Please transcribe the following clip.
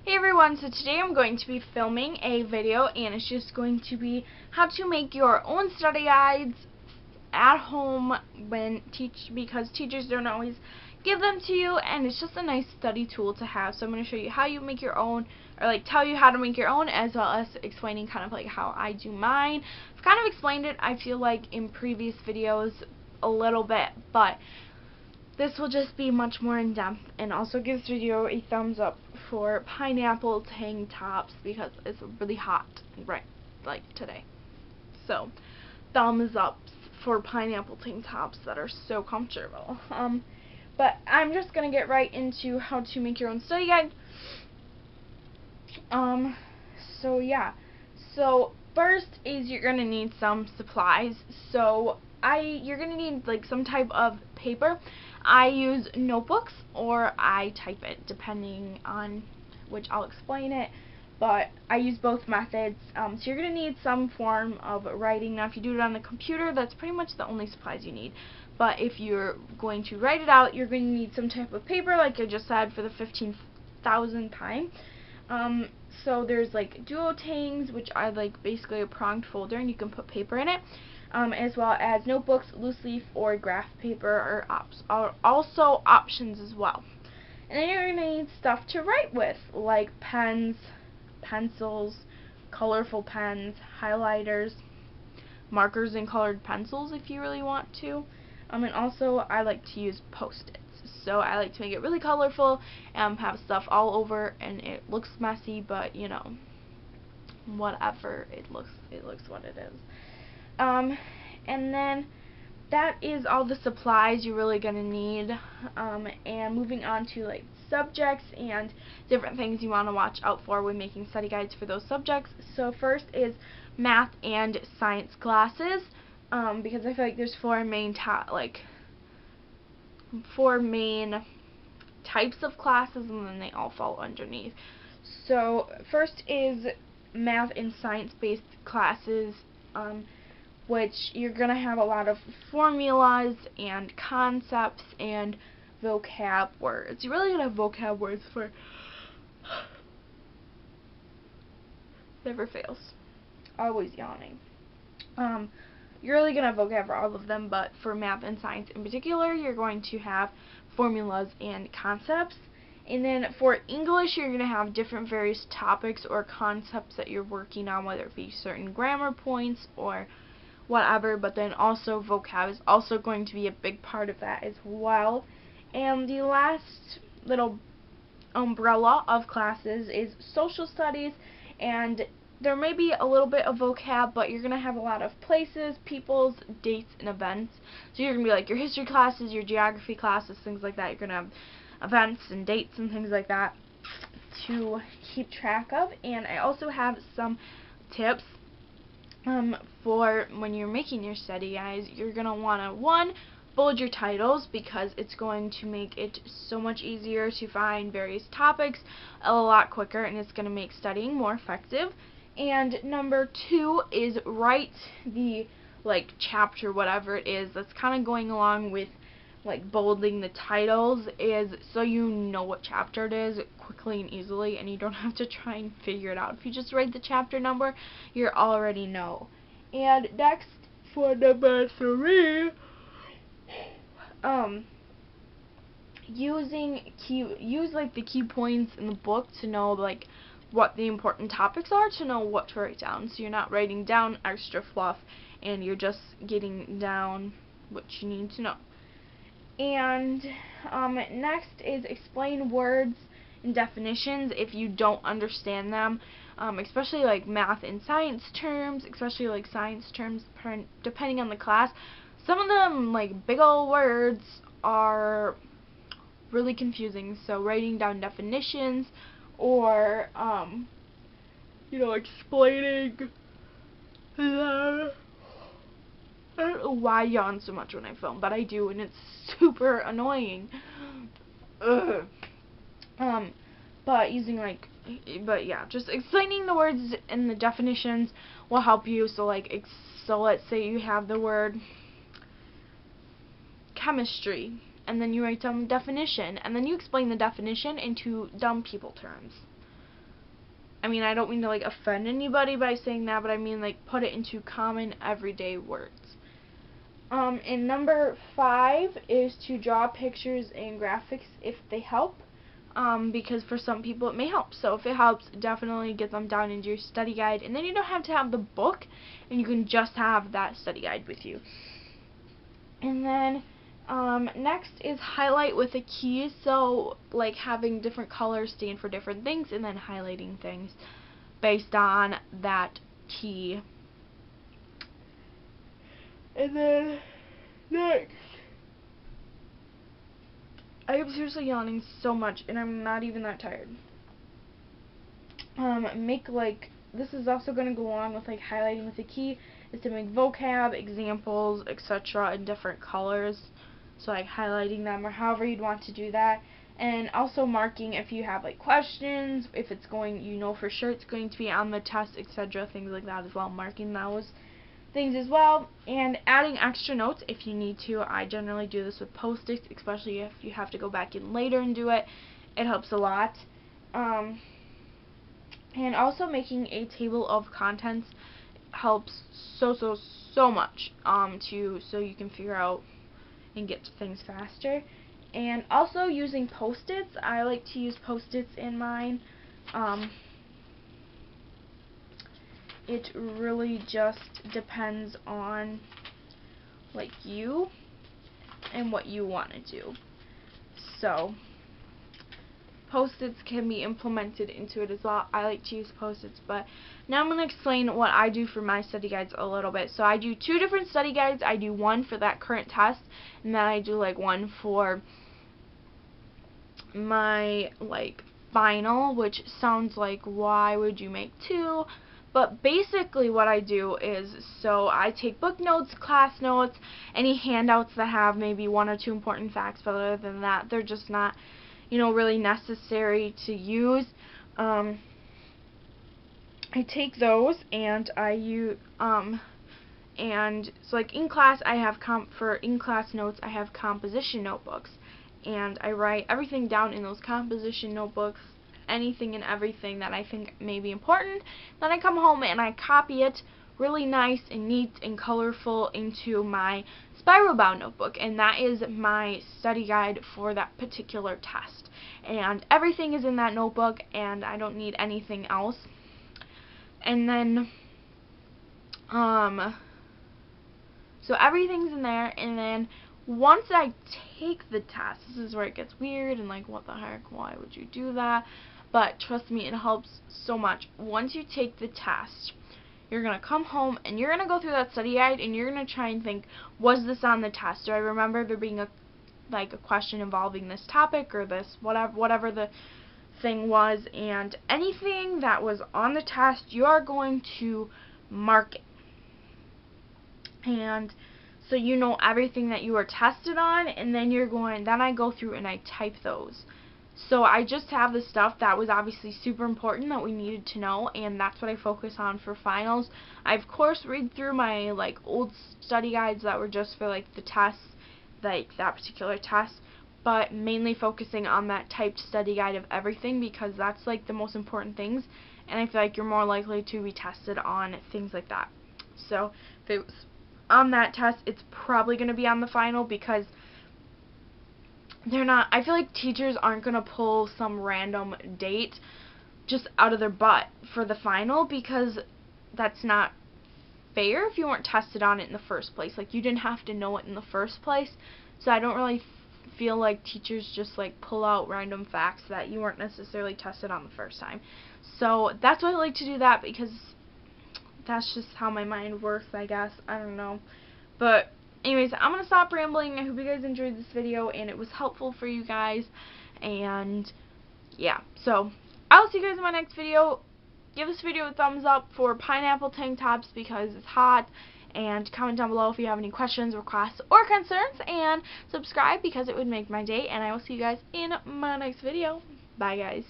Hey everyone, so today I'm going to be filming a video and it's just going to be how to make your own study guides at home because teachers don't always give them to you, and it's just a nice study tool to have. So I'm going to show you how you make your own, or like tell you how to make your own, as well as explaining kind of like how I do mine. I've kind of explained it, I feel like, in previous videos a little bit, but this will just be much more in depth, and also give this video a thumbs up for pineapple tank tops because it's really hot right like today. So thumbs up for pineapple tank tops that are so comfortable. But I'm just gonna get right into how to make your own study guide. So yeah. So first is you're gonna need some supplies. So you're gonna need like some type of paper. I use notebooks or I type it depending on which. I'll explain it, but I use both methods. So you're gonna need some form of writing. Now if you do it on the computer, that's pretty much the only supplies you need. But if you're going to write it out, you're going to need some type of paper, like I just said, for the 15,000th time. So there's like duotangs, which are like basically a pronged folder, and you can put paper in it, as well as notebooks, loose leaf, or graph paper are also options as well. And then you're going to need stuff to write with, like pens, pencils, colorful pens, highlighters, markers, and colored pencils if you really want to. And also I like to use Postits. So I like to make it really colorful and have stuff all over, and it looks messy, but you know, whatever, it looks what it is. And then that is all the supplies you're really gonna need. And moving on to like subjects and different things you want to watch out for when making study guides for those subjects. So first is math and science classes, because I feel like there's four main types of classes, and then they all fall underneath. So first is math and science based classes, which you're going to have a lot of formulas and concepts and vocab words. You're really going to have vocab words for never fails. Always yawning. You're really going to have vocab for all of them, but for math and science in particular, you're going to have formulas and concepts. And then for English, you're going to have different various topics or concepts that you're working on, whether it be certain grammar points or whatever, but then also vocab is also going to be a big part of that as well. And the last little umbrella of classes is social studies, and there may be a little bit of vocab, but you're going to have a lot of places, peoples, dates, and events. So you're going to be like your history classes, your geography classes, things like that. You're going to have events and dates and things like that to keep track of. And I also have some tips for when you're making your study guides. You're going to want to, one, bold your titles, because it's going to make it so much easier to find various topics a lot quicker, and it's going to make studying more effective. And number two is write the like chapter, whatever it is, that's kind of going along with like bolding the titles, is so you know what chapter it is quickly and easily, and you don't have to try and figure it out. If you just write the chapter number, you already know. And next, for number three, use like the key points in the book to know like what the important topics are, to know what to write down, so you're not writing down extra fluff and you're just getting down what you need to know. And next is explain words and definitions if you don't understand them, especially like math and science terms, especially like science terms, depending on the class. Some of them, like big old words, are really confusing, so writing down definitions or explaining I don't know why I yawn so much when I film, but I do, and it's super annoying. Ugh. But yeah, just explaining the words and the definitions will help you. So let's say you have the word chemistry, and then you write down the definition, and then you explain the definition into dumb people terms. I mean, I don't mean to like offend anybody by saying that, but I mean like put it into common everyday words. And number 5 is to draw pictures and graphics if they help. Because for some people it may help. So if it helps, definitely get them down into your study guide, and then you don't have to have the book, and you can just have that study guide with you. And then next is highlight with a key. So like having different colors stand for different things, and then highlighting things based on that key. And then next, I am seriously yawning so much, and I'm not even that tired. Make like, this is also going to go along with like highlighting with a key, is to make vocab, examples, etc. in different colors. So like highlighting them or however you'd want to do that. And also marking if you have like questions, if it's going, you know for sure it's going to be on the test, etc. Things like that as well. Marking those things as well, and adding extra notes if you need to. I generally do this with Postits, especially if you have to go back in later and do it. It helps a lot. And also making a table of contents helps so much so you can figure out and get to things faster. And also using Postits. I like to use Postits in mine. It really just depends on like you and what you want to do. So Post-its can be implemented into it as well. I like to use Post-its, but now I'm going to explain what I do for my study guides a little bit. So I do 2 different study guides. I do one for that current test, and then I do like one for my like final, which sounds like why would you make 2? But basically what I do is, so I take book notes, class notes, any handouts that have maybe 1 or 2 important facts, but other than that, they're just not, you know, really necessary to use. I take those and I use, and so like in class I have for in-class notes I have composition notebooks, and I write everything down in those composition notebooks, anything and everything that I think may be important. Then I come home and I copy it really nice and neat and colorful into my spiral bound notebook, and that is my study guide for that particular test. And everything is in that notebook, and I don't need anything else. And then so everything's in there, and then once I take the test, this is where it gets weird and like, what the heck, why would you do that? But trust me, it helps so much. Once you take the test, you're going to come home and you're going to go through that study guide, and you're going to try and think, was this on the test? Do I remember there being a question involving this topic or this whatever the thing was? And anything that was on the test, you are going to mark it. And so you know everything that you were tested on, and then then I go through and I type those. So I just have the stuff that was obviously super important that we needed to know, and that's what I focus on for finals. I of course read through my like old study guides that were just for like the tests, like that particular test, but mainly focusing on that typed study guide of everything, because that's like the most important things, and I feel like you're more likely to be tested on things like that. So if it was on that test, it's probably going to be on the final, because I feel like teachers aren't going to pull some random date just out of their butt for the final, because that's not fair if you weren't tested on it in the first place. Like, you didn't have to know it in the first place, so I don't really feel like teachers just like pull out random facts that you weren't necessarily tested on the first time. So that's why I like to do that, because that's just how my mind works, I guess. I don't know. But anyways, I'm going to stop rambling. I hope you guys enjoyed this video and it was helpful for you guys. And yeah, so I'll see you guys in my next video. Give this video a thumbs up for pineapple tank tops because it's hot. And comment down below if you have any questions, requests, or concerns. And subscribe because it would make my day. And I will see you guys in my next video. Bye, guys.